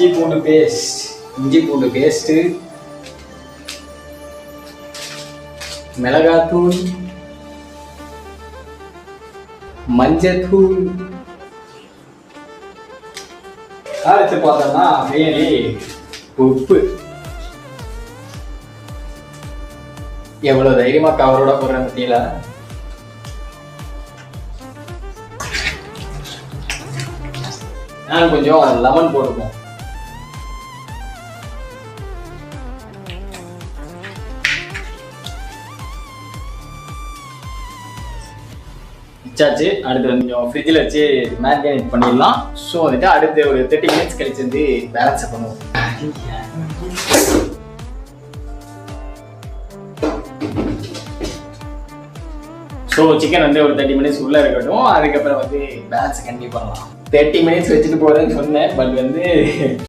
இஞ்சி பூண்டு பேஸ்ட்டு, மிளகாத்தூள், மஞ்சத்தூள். அடுத்து பார்த்தோம்னா பிரியாணி உப்பு. எவ்வளவு தைரியமா கவரோட போடுற பத்தியில. நான் கொஞ்சம் லெமன் போட்டுப்போம். வச்சாச்சு. அடுத்து கொஞ்சம் ஃப்ரிட்ஜில் வச்சு மேரினேட் பண்ணிடலாம். ஸோ வந்துட்டு அடுத்து ஒரு 30 மினிட்ஸ் கழிச்சு வந்து பேலன்ஸ் பண்ணுவோம். ஸோ சிக்கன் வந்து ஒரு 30 மினிட்ஸ் உள்ளே இருக்கட்டும். அதுக்கப்புறம் வந்து பேலன்ஸ் கண்டிப்பாக பண்ணலாம். 30 மினிட்ஸ் வச்சுட்டு போகிறேன்னு சொன்னேன். பட் வந்து